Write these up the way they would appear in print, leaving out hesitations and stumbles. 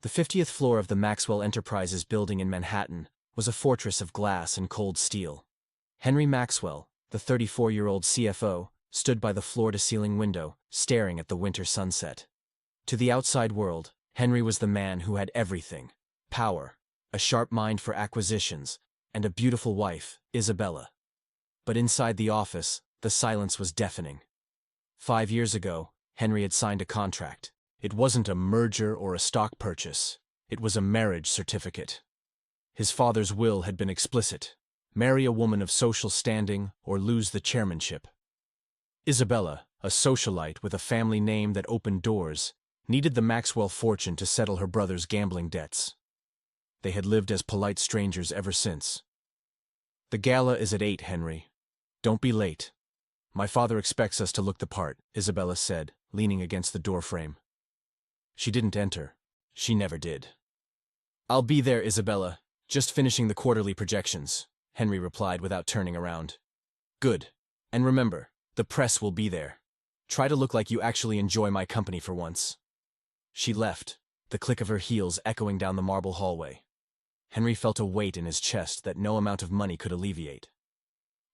The 50th floor of the Maxwell Enterprises building in Manhattan was a fortress of glass and cold steel. Henry Maxwell, the 34-year-old CFO, stood by the floor-to-ceiling window, staring at the winter sunset. To the outside world, Henry was the man who had everything: power, a sharp mind for acquisitions, and a beautiful wife, Isabella. But inside the office, the silence was deafening. 5 years ago, Henry had signed a contract. It wasn't a merger or a stock purchase. It was a marriage certificate. His father's will had been explicit: marry a woman of social standing or lose the chairmanship. Isabella, a socialite with a family name that opened doors, needed the Maxwell fortune to settle her brother's gambling debts. They had lived as polite strangers ever since. "The gala is at 8, Henry. Don't be late. My father expects us to look the part," Isabella said, leaning against the doorframe. She didn't enter. She never did. "I'll be there, Isabella. Just finishing the quarterly projections," Henry replied without turning around. "Good. And remember, the press will be there. Try to look like you actually enjoy my company for once." She left, the click of her heels echoing down the marble hallway. Henry felt a weight in his chest that no amount of money could alleviate.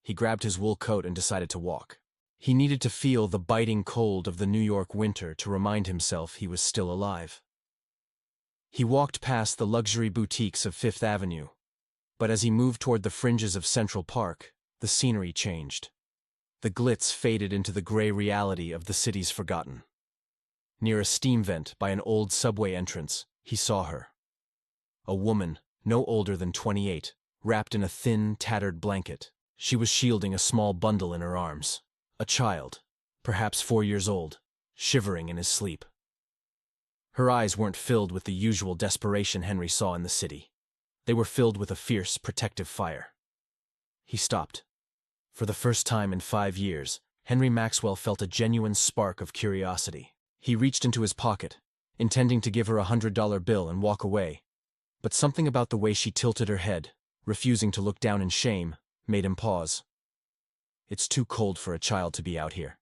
He grabbed his wool coat and decided to walk. He needed to feel the biting cold of the New York winter to remind himself he was still alive. He walked past the luxury boutiques of Fifth Avenue, but as he moved toward the fringes of Central Park, the scenery changed. The glitz faded into the gray reality of the city's forgotten. Near a steam vent by an old subway entrance, he saw her. A woman, no older than 28, wrapped in a thin, tattered blanket. She was shielding a small bundle in her arms. A child, perhaps 4 years old, shivering in his sleep. Her eyes weren't filled with the usual desperation Henry saw in the city. They were filled with a fierce, protective fire. He stopped. For the first time in 5 years, Henry Maxwell felt a genuine spark of curiosity. He reached into his pocket, intending to give her a $100 bill and walk away. But something about the way she tilted her head, refusing to look down in shame, made him pause. "It's too cold for a child to be out here,"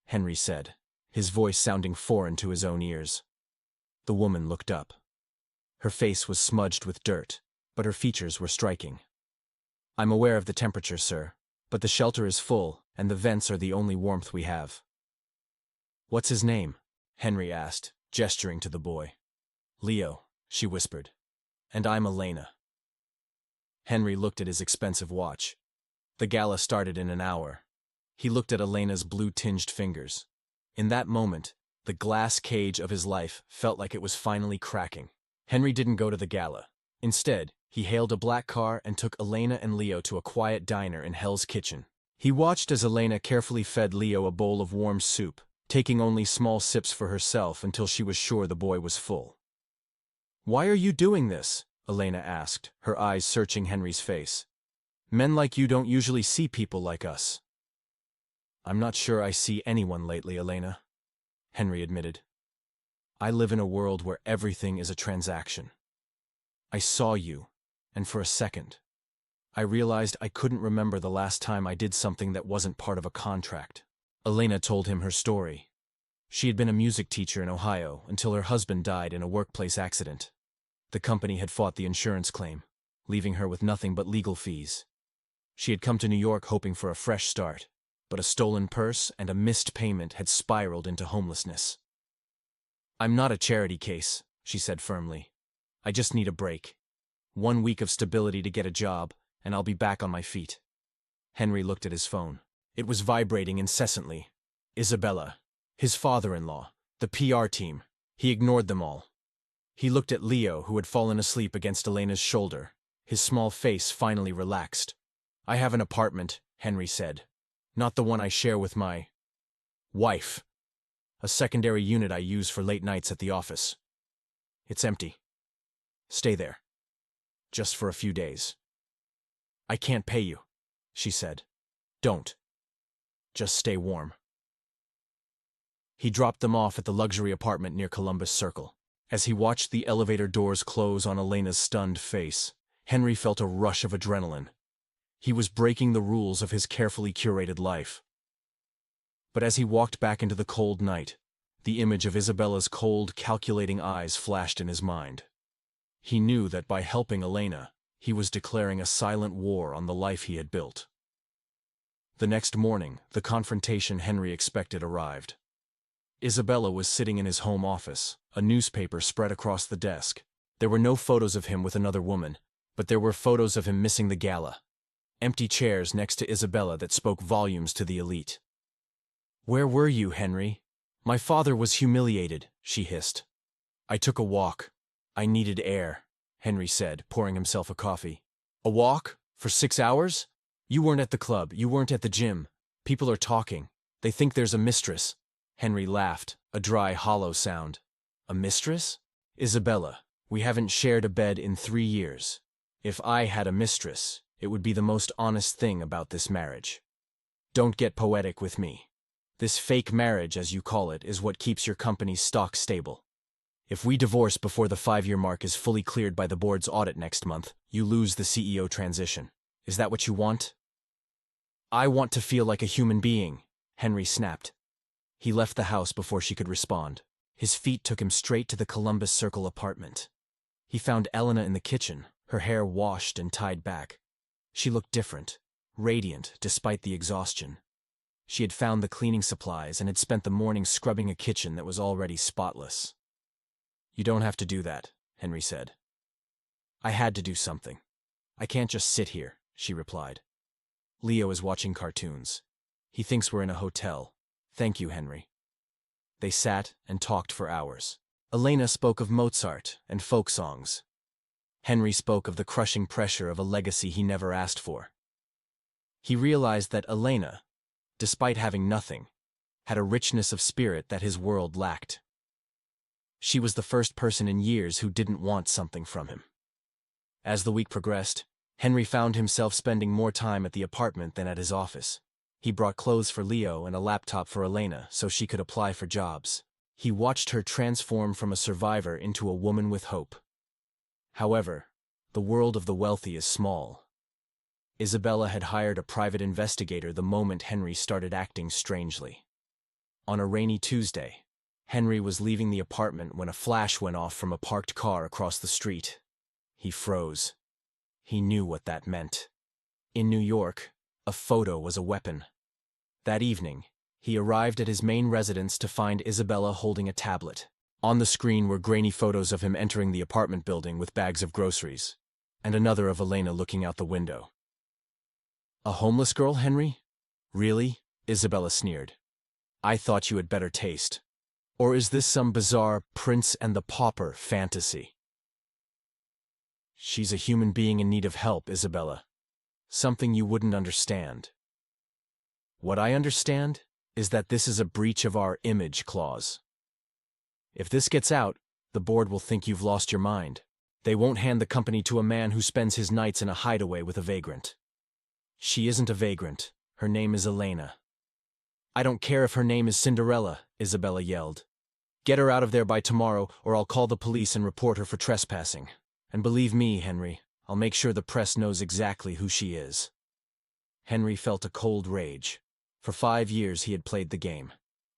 Henry said, his voice sounding foreign to his own ears. The woman looked up. Her face was smudged with dirt, but her features were striking. "I'm aware of the temperature, sir, but the shelter is full, and the vents are the only warmth we have." "What's his name?" Henry asked, gesturing to the boy. "Leo," she whispered. "And I'm Elena." Henry looked at his expensive watch. The gala started in an hour. He looked at Elena's blue-tinged fingers. In that moment, the glass cage of his life felt like it was finally cracking. Henry didn't go to the gala. Instead, he hailed a black car and took Elena and Leo to a quiet diner in Hell's Kitchen. He watched as Elena carefully fed Leo a bowl of warm soup, taking only small sips for herself until she was sure the boy was full. "Why are you doing this?" Elena asked, her eyes searching Henry's face. "Men like you don't usually see people like us." "I'm not sure I see anyone lately, Elena," Henry admitted. "I live in a world where everything is a transaction. I saw you, and for a second, I realized I couldn't remember the last time I did something that wasn't part of a contract." Elena told him her story. She had been a music teacher in Ohio until her husband died in a workplace accident. The company had fought the insurance claim, leaving her with nothing but legal fees. She had come to New York hoping for a fresh start, but a stolen purse and a missed payment had spiraled into homelessness. "I'm not a charity case," she said firmly. "I just need a break. 1 week of stability to get a job, and I'll be back on my feet." Henry looked at his phone. It was vibrating incessantly. Isabella, his father-in-law, the PR team. He ignored them all. He looked at Leo, who had fallen asleep against Elena's shoulder. His small face finally relaxed. "I have an apartment," Henry said. "Not the one I share with my wife. A secondary unit I use for late nights at the office. It's empty. Stay there. Just for a few days." "I can't pay you," she said. "Don't. Just stay warm." He dropped them off at the luxury apartment near Columbus Circle. As he watched the elevator doors close on Elena's stunned face, Henry felt a rush of adrenaline. He was breaking the rules of his carefully curated life. But as he walked back into the cold night, the image of Isabella's cold, calculating eyes flashed in his mind. He knew that by helping Elena, he was declaring a silent war on the life he had built. The next morning, the confrontation Henry expected arrived. Isabella was sitting in his home office, a newspaper spread across the desk. There were no photos of him with another woman, but there were photos of him missing the gala. Empty chairs next to Isabella that spoke volumes to the elite. "Where were you, Henry? My father was humiliated," she hissed. "I took a walk. I needed air," Henry said, pouring himself a coffee. "A walk? For 6 hours? You weren't at the club, you weren't at the gym. People are talking. They think there's a mistress." Henry laughed, a dry, hollow sound. "A mistress? Isabella, we haven't shared a bed in 3 years. If I had a mistress, it would be the most honest thing about this marriage. Don't get poetic with me. This fake marriage, as you call it, is what keeps your company's stock stable. If we divorce before the 5-year mark is fully cleared by the board's audit next month, you lose the CEO transition. Is that what you want?" "I want to feel like a human being," Henry snapped. He left the house before she could respond. His feet took him straight to the Columbus Circle apartment. He found Elena in the kitchen, her hair washed and tied back. She looked different, radiant despite the exhaustion. She had found the cleaning supplies and had spent the morning scrubbing a kitchen that was already spotless. "You don't have to do that," Henry said. "I had to do something. I can't just sit here," she replied. "Leo is watching cartoons. He thinks we're in a hotel. Thank you, Henry." They sat and talked for hours. Elena spoke of Mozart and folk songs. Henry spoke of the crushing pressure of a legacy he never asked for. He realized that Elena, despite having nothing, had a richness of spirit that his world lacked. She was the first person in years who didn't want something from him. As the week progressed, Henry found himself spending more time at the apartment than at his office. He brought clothes for Leo and a laptop for Elena so she could apply for jobs. He watched her transform from a survivor into a woman with hope. However, the world of the wealthy is small. Isabella had hired a private investigator the moment Henry started acting strangely. On a rainy Tuesday, Henry was leaving the apartment when a flash went off from a parked car across the street. He froze. He knew what that meant. In New York, a photo was a weapon. That evening, he arrived at his main residence to find Isabella holding a tablet. On the screen were grainy photos of him entering the apartment building with bags of groceries, and another of Elena looking out the window. "A homeless girl, Henry? Really?" Isabella sneered. "I thought you had better taste. Or is this some bizarre Prince and the Pauper fantasy?" "She's a human being in need of help, Isabella. Something you wouldn't understand. What I understand is that this is a breach of our image clause. If this gets out, the board will think you've lost your mind. They won't hand the company to a man who spends his nights in a hideaway with a vagrant." "She isn't a vagrant. Her name is Elena." "I don't care if her name is Cinderella," Isabella yelled. "Get her out of there by tomorrow, or I'll call the police and report her for trespassing. And believe me, Henry, I'll make sure the press knows exactly who she is." Henry felt a cold rage. For 5 years he had played the game.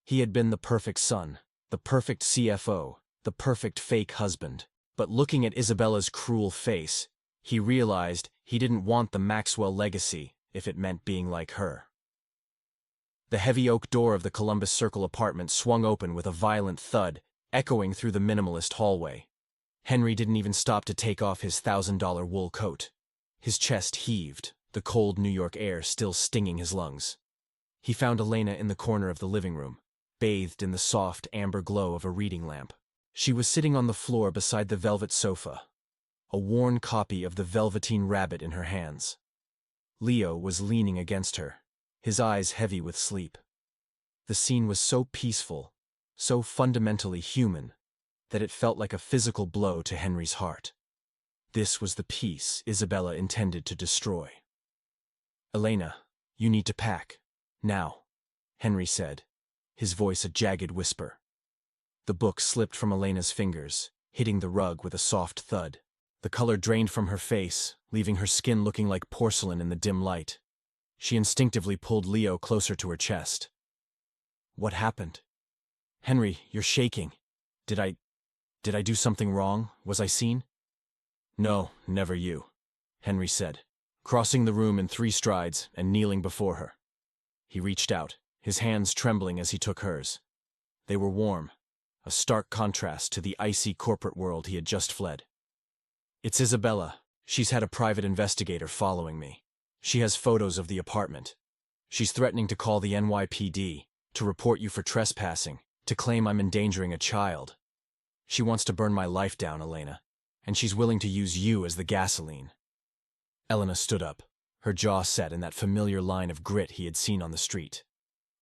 He had been the perfect son, the perfect CFO, the perfect fake husband. But looking at Isabella's cruel face, he realized he didn't want the Maxwell legacy if it meant being like her. The heavy oak door of the Columbus Circle apartment swung open with a violent thud, echoing through the minimalist hallway. Henry didn't even stop to take off his $1,000 wool coat. His chest heaved, the cold New York air still stinging his lungs. He found Elena in the corner of the living room, bathed in the soft amber glow of a reading lamp. She was sitting on the floor beside the velvet sofa, a worn copy of the Velveteen Rabbit in her hands. Leo was leaning against her, his eyes heavy with sleep. The scene was so peaceful, so fundamentally human, that it felt like a physical blow to Henry's heart. This was the peace Isabella intended to destroy. "Elena, you need to pack. Now," Henry said, his voice a jagged whisper. The book slipped from Elena's fingers, hitting the rug with a soft thud. The color drained from her face, leaving her skin looking like porcelain in the dim light. She instinctively pulled Leo closer to her chest. "What happened?" "Henry, you're shaking. Did I do something wrong? Was I seen?" No, never you, Henry said, crossing the room in 3 strides and kneeling before her. He reached out, his hands trembling as he took hers. They were warm, a stark contrast to the icy corporate world he had just fled. It's Isabella. She's had a private investigator following me. She has photos of the apartment. She's threatening to call the NYPD, to report you for trespassing, to claim I'm endangering a child. She wants to burn my life down, Elena, and she's willing to use you as the gasoline. Elena stood up, her jaw set in that familiar line of grit he had seen on the street.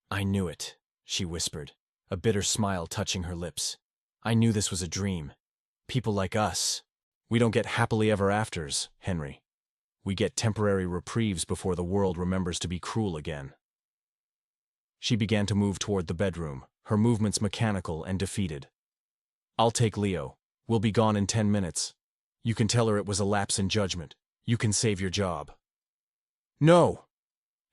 I knew it, she whispered, a bitter smile touching her lips. I knew this was a dream. People like us, we don't get happily ever afters, Henry. We get temporary reprieves before the world remembers to be cruel again. She began to move toward the bedroom, her movements mechanical and defeated. I'll take Leo. We'll be gone in 10 minutes. You can tell her it was a lapse in judgment. You can save your job. No!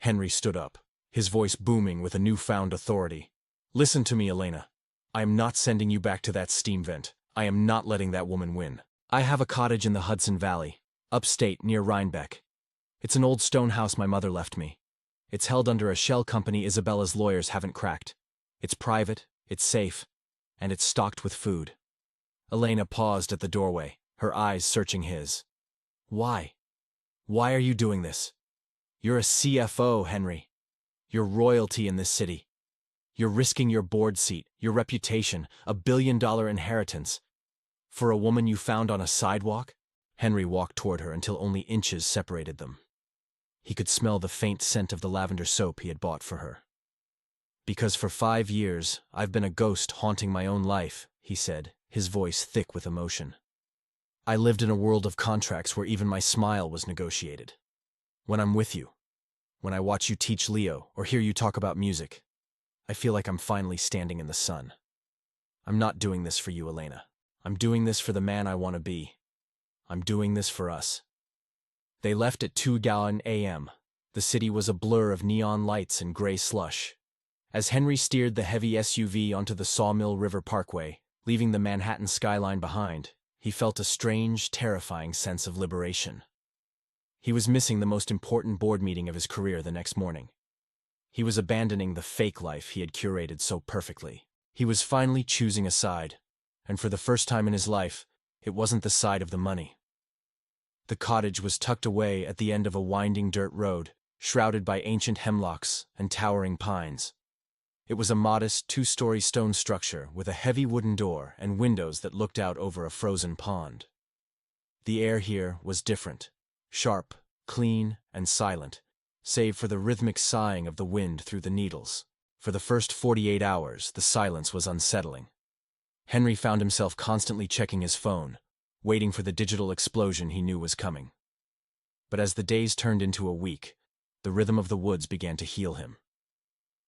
Henry stood up, his voice booming with a newfound authority. Listen to me, Elena. I am not sending you back to that steam vent. I am not letting that woman win. I have a cottage in the Hudson Valley, upstate near Rhinebeck. It's an old stone house my mother left me. It's held under a shell company Isabella's lawyers haven't cracked. It's private, it's safe, and it's stocked with food. Elena paused at the doorway, her eyes searching his. Why? Why are you doing this? You're a CFO, Henry. You're royalty in this city. You're risking your board seat, your reputation, a billion-dollar inheritance. For a woman you found on a sidewalk? Henry walked toward her until only inches separated them. He could smell the faint scent of the lavender soap he had bought for her. Because for 5 years, I've been a ghost haunting my own life, he said, his voice thick with emotion. I lived in a world of contracts where even my smile was negotiated. When I'm with you, when I watch you teach Leo or hear you talk about music, I feel like I'm finally standing in the sun. I'm not doing this for you, Elena. I'm doing this for the man I want to be. I'm doing this for us. They left at 2 a.m. The city was a blur of neon lights and gray slush. As Henry steered the heavy SUV onto the Sawmill River Parkway, leaving the Manhattan skyline behind, he felt a strange, terrifying sense of liberation. He was missing the most important board meeting of his career the next morning. He was abandoning the fake life he had curated so perfectly. He was finally choosing a side, and for the first time in his life, it wasn't the side of the money. The cottage was tucked away at the end of a winding dirt road, shrouded by ancient hemlocks and towering pines. It was a modest 2-story stone structure with a heavy wooden door and windows that looked out over a frozen pond. The air here was different, sharp, clean, and silent, save for the rhythmic sighing of the wind through the needles. For the first 48 hours, the silence was unsettling. Henry found himself constantly checking his phone, waiting for the digital explosion he knew was coming. But as the days turned into a week, the rhythm of the woods began to heal him.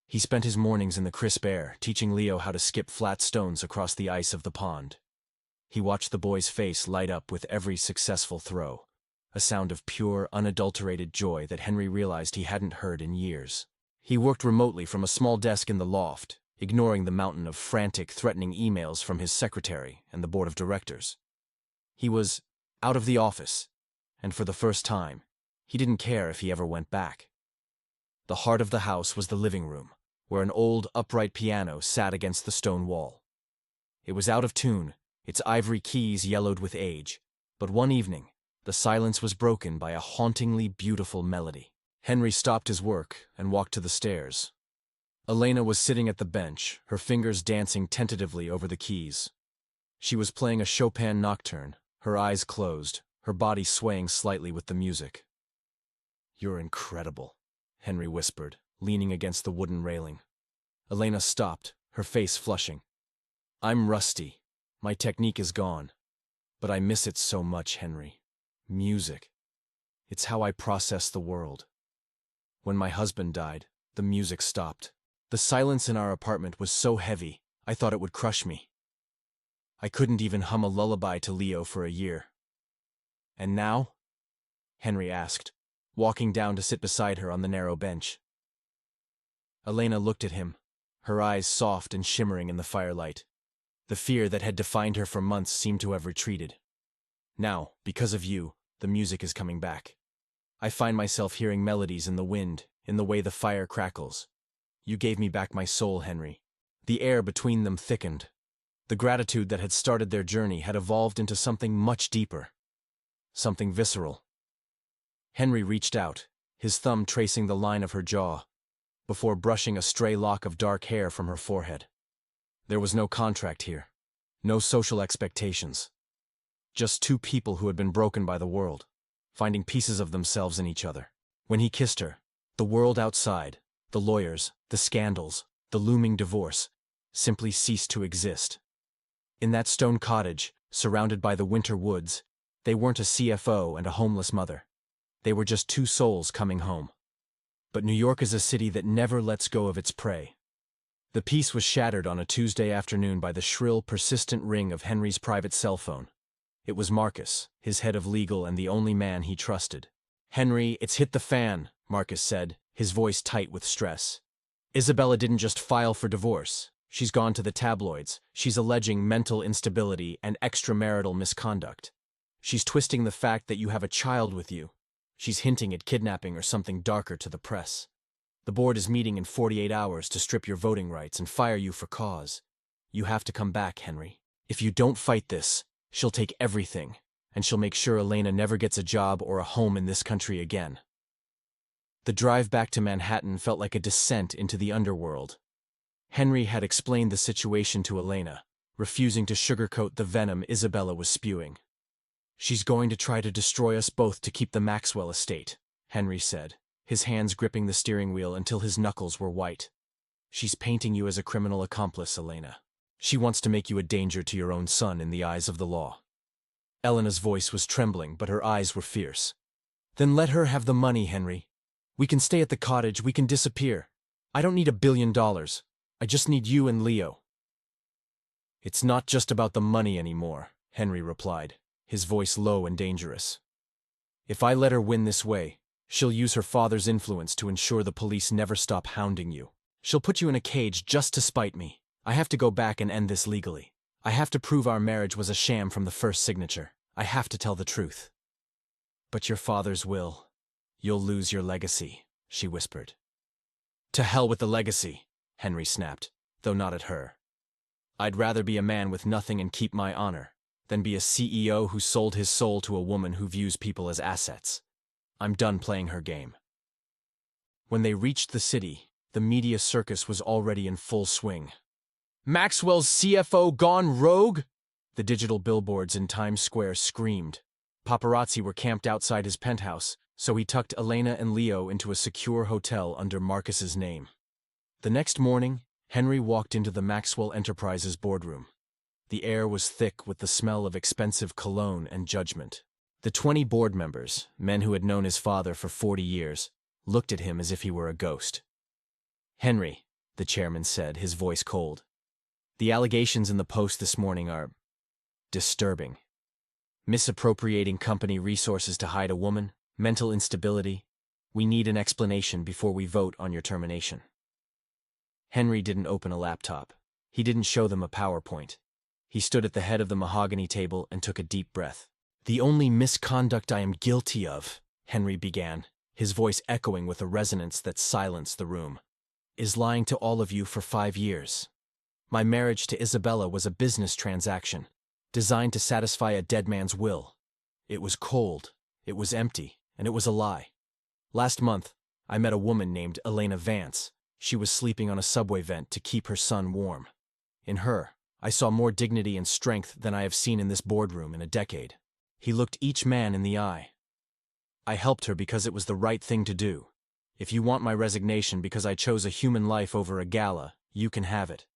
He spent his mornings in the crisp air, teaching Leo how to skip flat stones across the ice of the pond. He watched the boy's face light up with every successful throw, a sound of pure, unadulterated joy that Henry realized he hadn't heard in years. He worked remotely from a small desk in the loft, ignoring the mountain of frantic, threatening emails from his secretary and the board of directors. He was out of the office, and for the first time, he didn't care if he ever went back. The heart of the house was the living room, where an old, upright piano sat against the stone wall. It was out of tune, its ivory keys yellowed with age, but one evening, the silence was broken by a hauntingly beautiful melody. Henry stopped his work and walked to the stairs. Elena was sitting at the bench, her fingers dancing tentatively over the keys. She was playing a Chopin nocturne, her eyes closed, her body swaying slightly with the music. "You're incredible," Henry whispered, leaning against the wooden railing. Elena stopped, her face flushing. "I'm rusty. My technique is gone. But I miss it so much, Henry. Music. It's how I process the world. When my husband died, the music stopped. The silence in our apartment was so heavy, I thought it would crush me. I couldn't even hum a lullaby to Leo for a year." "And now?" Henry asked, walking down to sit beside her on the narrow bench. Elena looked at him, her eyes soft and shimmering in the firelight. The fear that had defined her for months seemed to have retreated. Now, because of you, the music is coming back. I find myself hearing melodies in the wind, in the way the fire crackles. You gave me back my soul, Henry. The air between them thickened. The gratitude that had started their journey had evolved into something much deeper. Something visceral. Henry reached out, his thumb tracing the line of her jaw, before brushing a stray lock of dark hair from her forehead. There was no contract here. No social expectations. Just two people who had been broken by the world, finding pieces of themselves in each other. When he kissed her, the world outside, the lawyers, the scandals, the looming divorce, simply ceased to exist. In that stone cottage, surrounded by the winter woods, they weren't a CFO and a homeless mother. They were just two souls coming home. But New York is a city that never lets go of its prey. The peace was shattered on a Tuesday afternoon by the shrill, persistent ring of Henry's private cell phone. It was Marcus, his head of legal and the only man he trusted. "Henry, it's hit the fan," Marcus said, his voice tight with stress. "Isabella didn't just file for divorce. She's gone to the tabloids. She's alleging mental instability and extramarital misconduct. She's twisting the fact that you have a child with you. She's hinting at kidnapping or something darker to the press. The board is meeting in 48 hours to strip your voting rights and fire you for cause. You have to come back, Henry. If you don't fight this, she'll take everything, and she'll make sure Elena never gets a job or a home in this country again." The drive back to Manhattan felt like a descent into the underworld. Henry had explained the situation to Elena, refusing to sugarcoat the venom Isabella was spewing. "She's going to try to destroy us both to keep the Maxwell estate," Henry said, his hands gripping the steering wheel until his knuckles were white. "She's painting you as a criminal accomplice, Elena. She wants to make you a danger to your own son in the eyes of the law." Elena's voice was trembling, but her eyes were fierce. "Then let her have the money, Henry. We can stay at the cottage, we can disappear. I don't need $1 billion. I just need you and Leo." "It's not just about the money anymore," Henry replied, his voice low and dangerous. "If I let her win this way, she'll use her father's influence to ensure the police never stop hounding you. She'll put you in a cage just to spite me. I have to go back and end this legally. I have to prove our marriage was a sham from the first signature. I have to tell the truth." "But your father's will. You'll lose your legacy," she whispered. "To hell with the legacy," Henry snapped, though not at her. "I'd rather be a man with nothing and keep my honor than be a CEO who sold his soul to a woman who views people as assets. I'm done playing her game." When they reached the city, the media circus was already in full swing. "Maxwell's CFO gone rogue?" The digital billboards in Times Square screamed. Paparazzi were camped outside his penthouse, so he tucked Elena and Leo into a secure hotel under Marcus's name. The next morning, Henry walked into the Maxwell Enterprises boardroom. The air was thick with the smell of expensive cologne and judgment. The 20 board members, men who had known his father for 40 years, looked at him as if he were a ghost. "Henry," the chairman said, his voice cold, "the allegations in the Post this morning are disturbing. Misappropriating company resources to hide a woman, mental instability. We need an explanation before we vote on your termination." Henry didn't open a laptop. He didn't show them a PowerPoint. He stood at the head of the mahogany table and took a deep breath. "The only misconduct I am guilty of," Henry began, his voice echoing with a resonance that silenced the room, "is lying to all of you for 5 years. My marriage to Isabella was a business transaction, designed to satisfy a dead man's will. It was cold, it was empty, and it was a lie. Last month, I met a woman named Elena Vance. She was sleeping on a subway vent to keep her son warm. In her, I saw more dignity and strength than I have seen in this boardroom in a decade." He looked each man in the eye. "I helped her because it was the right thing to do. If you want my resignation because I chose a human life over a gala, you can have it.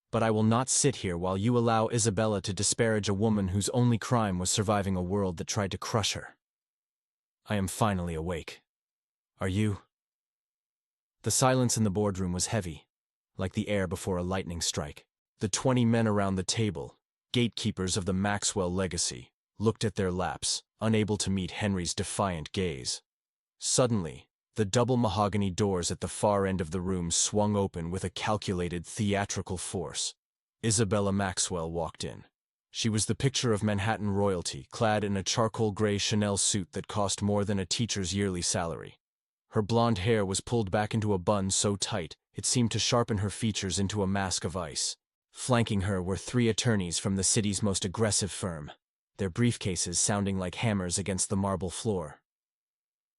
But I will not sit here while you allow Isabella to disparage a woman whose only crime was surviving a world that tried to crush her. I am finally awake. Are you?" The silence in the boardroom was heavy, like the air before a lightning strike. The 20 men around the table, gatekeepers of the Maxwell legacy, looked at their laps, unable to meet Henry's defiant gaze. Suddenly, the double mahogany doors at the far end of the room swung open with a calculated theatrical force. Isabella Maxwell walked in. She was the picture of Manhattan royalty, clad in a charcoal gray Chanel suit that cost more than a teacher's yearly salary. Her blonde hair was pulled back into a bun so tight it seemed to sharpen her features into a mask of ice. Flanking her were 3 attorneys from the city's most aggressive firm, their briefcases sounding like hammers against the marble floor.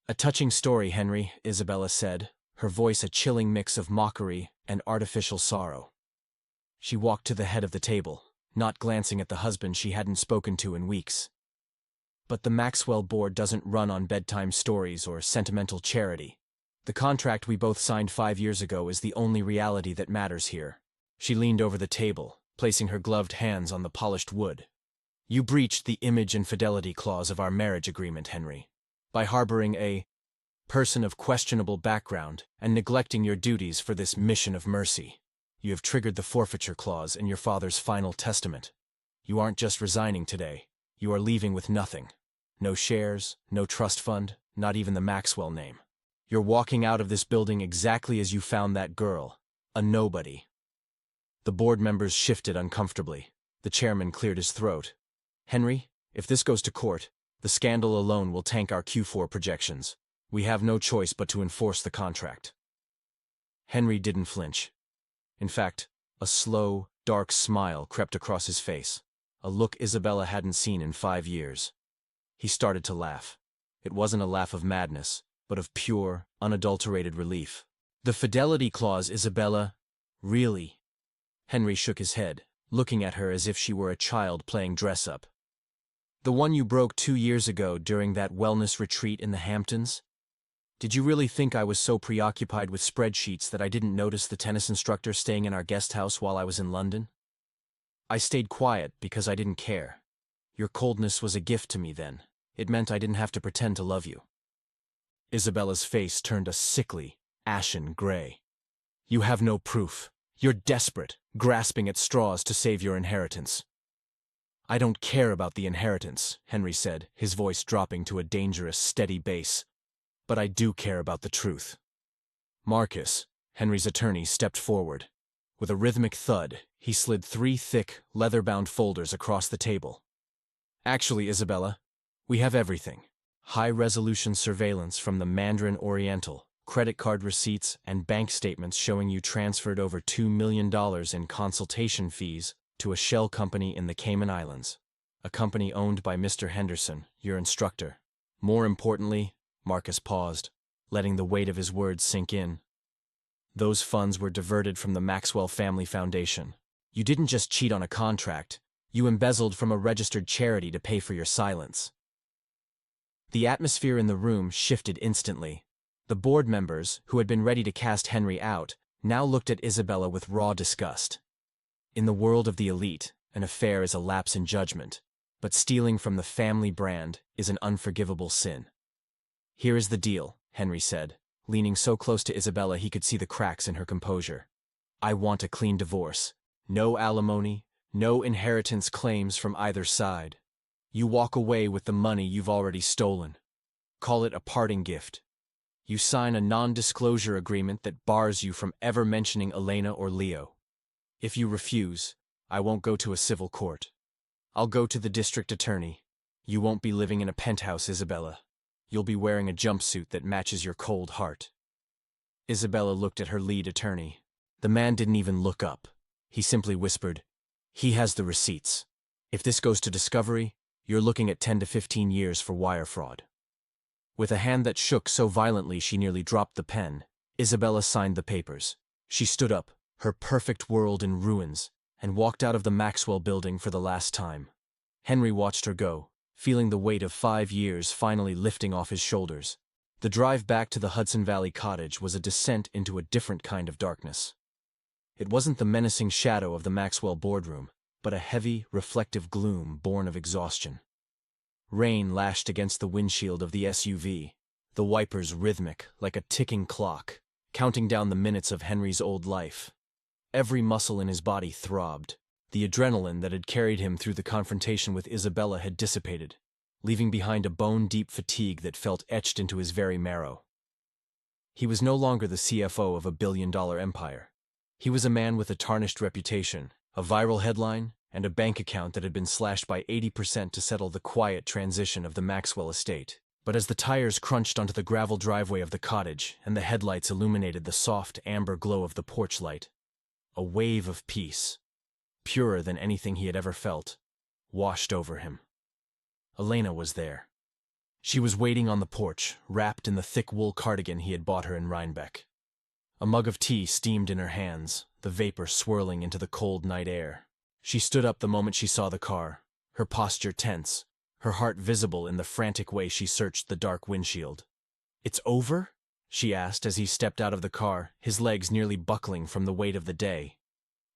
"A touching story, Henry," Isabella said, her voice a chilling mix of mockery and artificial sorrow. She walked to the head of the table, not glancing at the husband she hadn't spoken to in weeks. "But the Maxwell board doesn't run on bedtime stories or sentimental charity. The contract we both signed 5 years ago is the only reality that matters here." She leaned over the table, placing her gloved hands on the polished wood. "You breached the image and fidelity clause of our marriage agreement, Henry, by harboring a person of questionable background and neglecting your duties for this mission of mercy. You have triggered the forfeiture clause in your father's final testament. You aren't just resigning today, you are leaving with nothing. No shares, no trust fund, not even the Maxwell name. You're walking out of this building exactly as you found that girl, a nobody." The board members shifted uncomfortably. The chairman cleared his throat. "Henry, if this goes to court, the scandal alone will tank our Q4 projections. We have no choice but to enforce the contract." Henry didn't flinch. In fact, a slow, dark smile crept across his face, a look Isabella hadn't seen in 5 years. He started to laugh. It wasn't a laugh of madness, but of pure, unadulterated relief. "The fidelity clause, Isabella? Really?" Henry shook his head, looking at her as if she were a child playing dress-up. "The one you broke 2 years ago during that wellness retreat in the Hamptons? Did you really think I was so preoccupied with spreadsheets that I didn't notice the tennis instructor staying in our guest house while I was in London? I stayed quiet because I didn't care. Your coldness was a gift to me then. It meant I didn't have to pretend to love you." Isabella's face turned a sickly, ashen gray. "You have no proof. You're desperate, grasping at straws to save your inheritance." "I don't care about the inheritance," Henry said, his voice dropping to a dangerous, steady bass. "But I do care about the truth." Marcus, Henry's attorney, stepped forward. With a rhythmic thud, he slid 3 thick, leather-bound folders across the table. "Actually, Isabella, we have everything. High-resolution surveillance from the Mandarin Oriental, credit card receipts, and bank statements showing you transferred over $2 million in consultation fees to a shell company in the Cayman Islands, a company owned by Mr. Henderson, your instructor. More importantly," Marcus paused, letting the weight of his words sink in, "those funds were diverted from the Maxwell Family Foundation. You didn't just cheat on a contract, you embezzled from a registered charity to pay for your silence." The atmosphere in the room shifted instantly. The board members, who had been ready to cast Henry out, now looked at Isabella with raw disgust. In the world of the elite, an affair is a lapse in judgment, but stealing from the family brand is an unforgivable sin. "Here is the deal," Henry said, leaning so close to Isabella he could see the cracks in her composure. "I want a clean divorce. No alimony, no inheritance claims from either side. You walk away with the money you've already stolen. Call it a parting gift. You sign a non-disclosure agreement that bars you from ever mentioning Elena or Leo. If you refuse, I won't go to a civil court. I'll go to the district attorney. You won't be living in a penthouse, Isabella. You'll be wearing a jumpsuit that matches your cold heart." Isabella looked at her lead attorney. The man didn't even look up. He simply whispered, "He has the receipts. If this goes to discovery, you're looking at 10 to 15 years for wire fraud." With a hand that shook so violently she nearly dropped the pen, Isabella signed the papers. She stood up, her perfect world in ruins, and walked out of the Maxwell building for the last time. Henry watched her go, feeling the weight of 5 years finally lifting off his shoulders. The drive back to the Hudson Valley cottage was a descent into a different kind of darkness. It wasn't the menacing shadow of the Maxwell boardroom, but a heavy, reflective gloom born of exhaustion. Rain lashed against the windshield of the SUV, the wipers rhythmic like a ticking clock, counting down the minutes of Henry's old life. Every muscle in his body throbbed. The adrenaline that had carried him through the confrontation with Isabella had dissipated, leaving behind a bone-deep fatigue that felt etched into his very marrow. He was no longer the CFO of a billion-dollar empire. He was a man with a tarnished reputation, a viral headline, and a bank account that had been slashed by 80% to settle the quiet transition of the Maxwell estate. But as the tires crunched onto the gravel driveway of the cottage and the headlights illuminated the soft amber glow of the porch light, a wave of peace, purer than anything he had ever felt, washed over him. Elena was there. She was waiting on the porch, wrapped in the thick wool cardigan he had bought her in Rhinebeck. A mug of tea steamed in her hands, the vapor swirling into the cold night air. She stood up the moment she saw the car, her posture tense, her heart visible in the frantic way she searched the dark windshield. "It's over?" she asked as he stepped out of the car, his legs nearly buckling from the weight of the day.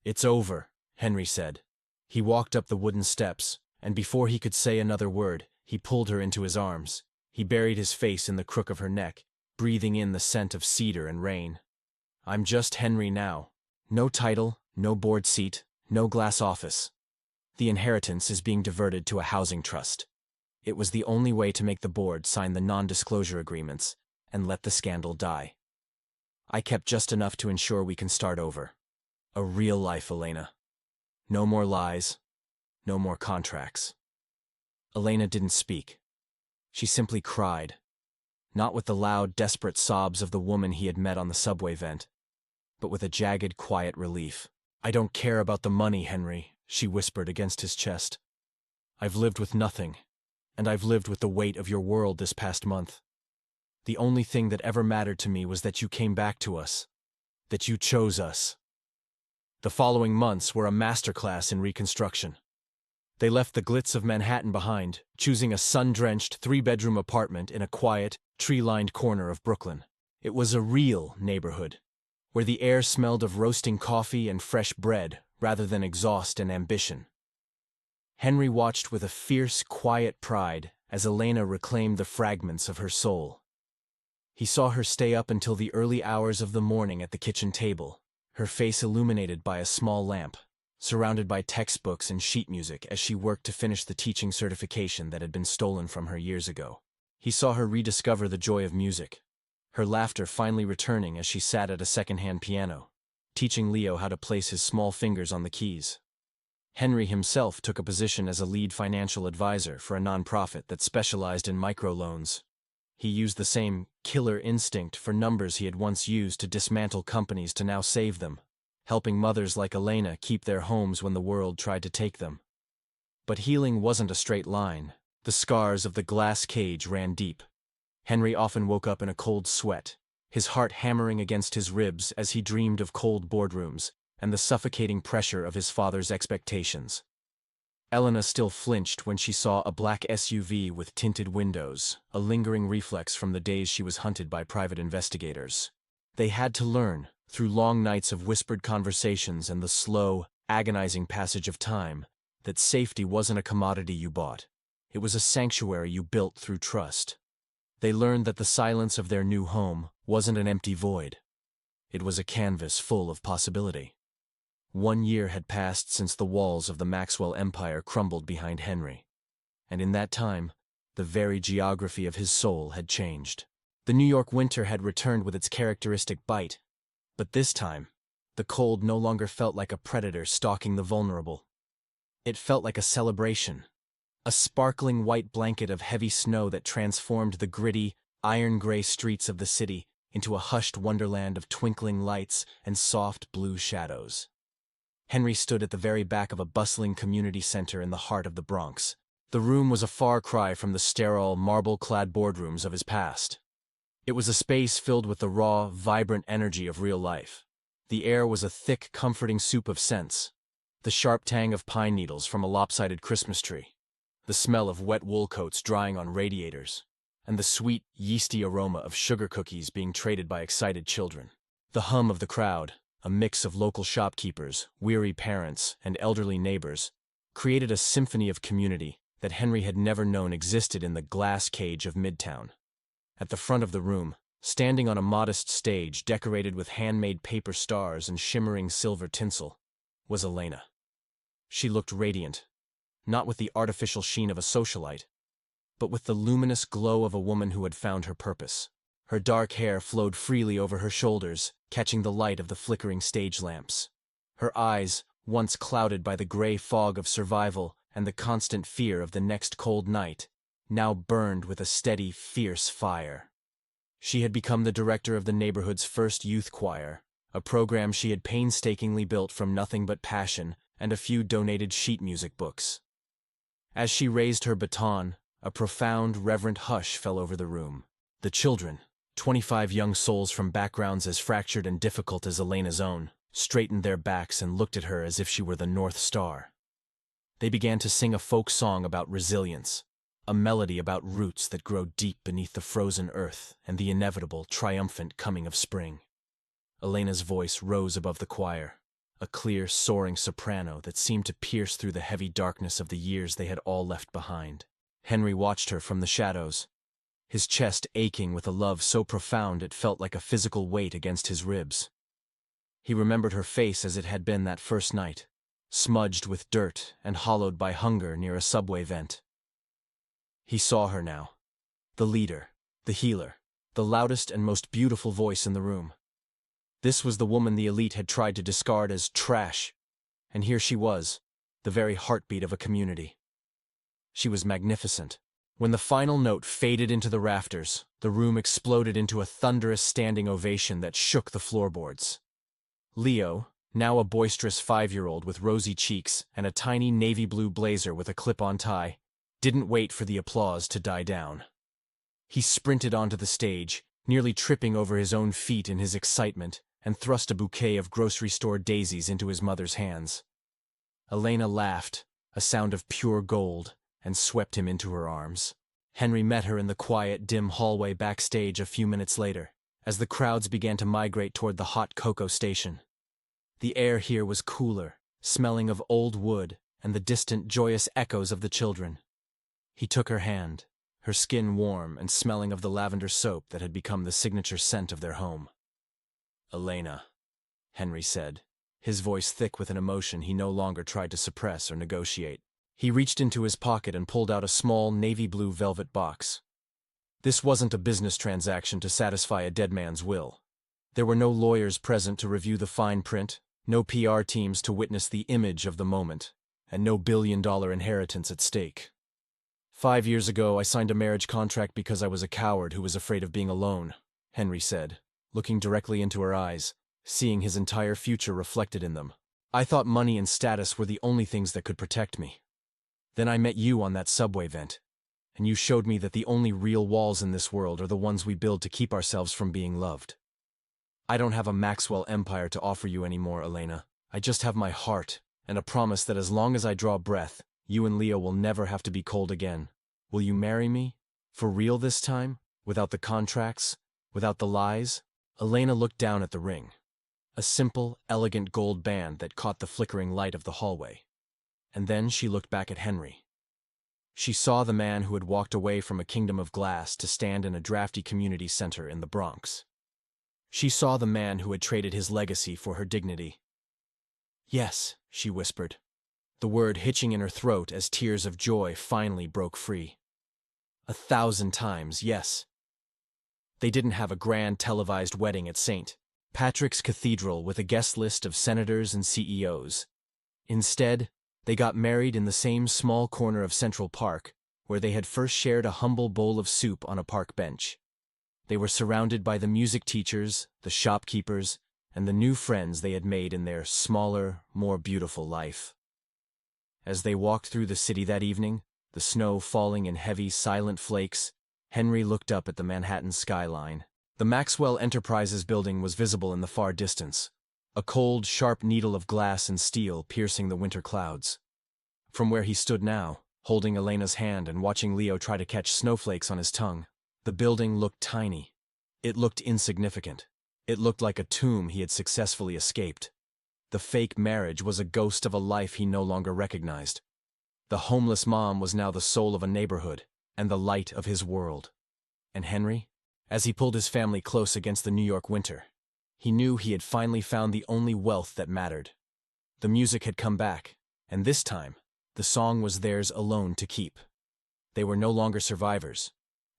"It's over," Henry said. He walked up the wooden steps, and before he could say another word, he pulled her into his arms. He buried his face in the crook of her neck, breathing in the scent of cedar and rain. "I'm just Henry now. No title, no board seat, no glass office. The inheritance is being diverted to a housing trust." It was the only way to make the board sign the non-disclosure agreements and let the scandal die. "I kept just enough to ensure we can start over. A real life, Elena. No more lies, no more contracts." Elena didn't speak. She simply cried, not with the loud, desperate sobs of the woman he had met on the subway vent, but with a jagged, quiet relief. "I don't care about the money, Henry," she whispered against his chest. "I've lived with nothing, and I've lived with the weight of your world this past month. The only thing that ever mattered to me was that you came back to us, that you chose us." The following months were a masterclass in reconstruction. They left the glitz of Manhattan behind, choosing a sun-drenched three-bedroom apartment in a quiet, tree-lined corner of Brooklyn. It was a real neighborhood, where the air smelled of roasting coffee and fresh bread rather than exhaust and ambition. Henry watched with a fierce, quiet pride as Elena reclaimed the fragments of her soul. He saw her stay up until the early hours of the morning at the kitchen table, her face illuminated by a small lamp, surrounded by textbooks and sheet music as she worked to finish the teaching certification that had been stolen from her years ago. He saw her rediscover the joy of music, her laughter finally returning as she sat at a second-hand piano, teaching Leo how to place his small fingers on the keys. Henry himself took a position as a lead financial advisor for a nonprofit that specialized in microloans. He used the same killer instinct for numbers he had once used to dismantle companies to now save them, helping mothers like Elena keep their homes when the world tried to take them. But healing wasn't a straight line. The scars of the glass cage ran deep. Henry often woke up in a cold sweat, his heart hammering against his ribs as he dreamed of cold boardrooms and the suffocating pressure of his father's expectations. Elena still flinched when she saw a black SUV with tinted windows, a lingering reflex from the days she was hunted by private investigators. They had to learn, through long nights of whispered conversations and the slow, agonizing passage of time, that safety wasn't a commodity you bought. It was a sanctuary you built through trust. They learned that the silence of their new home wasn't an empty void. It was a canvas full of possibility. 1 year had passed since the walls of the Maxwell empire crumbled behind Henry. And in that time, the very geography of his soul had changed. The New York winter had returned with its characteristic bite. But this time, the cold no longer felt like a predator stalking the vulnerable. It felt like a celebration, a sparkling white blanket of heavy snow that transformed the gritty, iron-gray streets of the city into a hushed wonderland of twinkling lights and soft blue shadows. Henry stood at the very back of a bustling community center in the heart of the Bronx. The room was a far cry from the sterile, marble-clad boardrooms of his past. It was a space filled with the raw, vibrant energy of real life. The air was a thick, comforting soup of scents. The sharp tang of pine needles from a lopsided Christmas tree, the smell of wet wool coats drying on radiators, and the sweet, yeasty aroma of sugar cookies being traded by excited children. The hum of the crowd, a mix of local shopkeepers, weary parents, and elderly neighbors, created a symphony of community that Henry had never known existed in the glass cage of Midtown. At the front of the room, standing on a modest stage decorated with handmade paper stars and shimmering silver tinsel, was Elena. She looked radiant, not with the artificial sheen of a socialite, but with the luminous glow of a woman who had found her purpose. Her dark hair flowed freely over her shoulders, catching the light of the flickering stage lamps. Her eyes, once clouded by the gray fog of survival and the constant fear of the next cold night, now burned with a steady, fierce fire. She had become the director of the neighborhood's first youth choir, a program she had painstakingly built from nothing but passion and a few donated sheet music books. As she raised her baton, a profound, reverent hush fell over the room. The children, 25 young souls from backgrounds as fractured and difficult as Elena's own, straightened their backs and looked at her as if she were the North Star. They began to sing a folk song about resilience, a melody about roots that grow deep beneath the frozen earth and the inevitable, triumphant coming of spring. Elena's voice rose above the choir, a clear, soaring soprano that seemed to pierce through the heavy darkness of the years they had all left behind. Henry watched her from the shadows, his chest aching with a love so profound it felt like a physical weight against his ribs. He remembered her face as it had been that first night, smudged with dirt and hollowed by hunger near a subway vent. He saw her now, the leader, the healer, the loudest and most beautiful voice in the room. This was the woman the elite had tried to discard as trash, and here she was, the very heartbeat of a community. She was magnificent. When the final note faded into the rafters, the room exploded into a thunderous standing ovation that shook the floorboards. Leo, now a boisterous 5-year-old with rosy cheeks and a tiny navy blue blazer with a clip-on tie, didn't wait for the applause to die down. He sprinted onto the stage, nearly tripping over his own feet in his excitement, and thrust a bouquet of grocery store daisies into his mother's hands. Elena laughed, a sound of pure gold, and swept him into her arms. Henry met her in the quiet, dim hallway backstage a few minutes later, as the crowds began to migrate toward the hot cocoa station. The air here was cooler, smelling of old wood and the distant, joyous echoes of the children. He took her hand, her skin warm and smelling of the lavender soap that had become the signature scent of their home. "Elena," Henry said, his voice thick with an emotion he no longer tried to suppress or negotiate. He reached into his pocket and pulled out a small navy blue velvet box. This wasn't a business transaction to satisfy a dead man's will. There were no lawyers present to review the fine print, no PR teams to witness the image of the moment, and no billion-dollar inheritance at stake. 5 years ago, I signed a marriage contract because I was a coward who was afraid of being alone, Henry said, looking directly into her eyes, seeing his entire future reflected in them. I thought money and status were the only things that could protect me. Then I met you on that subway vent, and you showed me that the only real walls in this world are the ones we build to keep ourselves from being loved. I don't have a Maxwell empire to offer you anymore, Elena. I just have my heart, and a promise that as long as I draw breath, you and Leo will never have to be cold again. Will you marry me? For real this time? Without the contracts? Without the lies? Elena looked down at the ring. A simple, elegant gold band that caught the flickering light of the hallway. And then she looked back at Henry. She saw the man who had walked away from a kingdom of glass to stand in a drafty community center in the Bronx. She saw the man who had traded his legacy for her dignity. "Yes," she whispered, the word hitching in her throat as tears of joy finally broke free. 1,000 times, yes. They didn't have a grand televised wedding at St. Patrick's Cathedral with a guest list of senators and CEOs. Instead, they got married in the same small corner of Central Park, where they had first shared a humble bowl of soup on a park bench. They were surrounded by the music teachers, the shopkeepers, and the new friends they had made in their smaller, more beautiful life. As they walked through the city that evening, the snow falling in heavy, silent flakes, Henry looked up at the Manhattan skyline. The Maxwell Enterprises building was visible in the far distance, a cold, sharp needle of glass and steel piercing the winter clouds. From where he stood now, holding Elena's hand and watching Leo try to catch snowflakes on his tongue, the building looked tiny. It looked insignificant. It looked like a tomb he had successfully escaped. The fake marriage was a ghost of a life he no longer recognized. The homeless mom was now the soul of a neighborhood, and the light of his world. And Henry? As he pulled his family close against the New York winter, he knew he had finally found the only wealth that mattered. The music had come back, and this time, the song was theirs alone to keep. They were no longer survivors.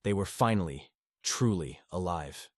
They were finally, truly alive.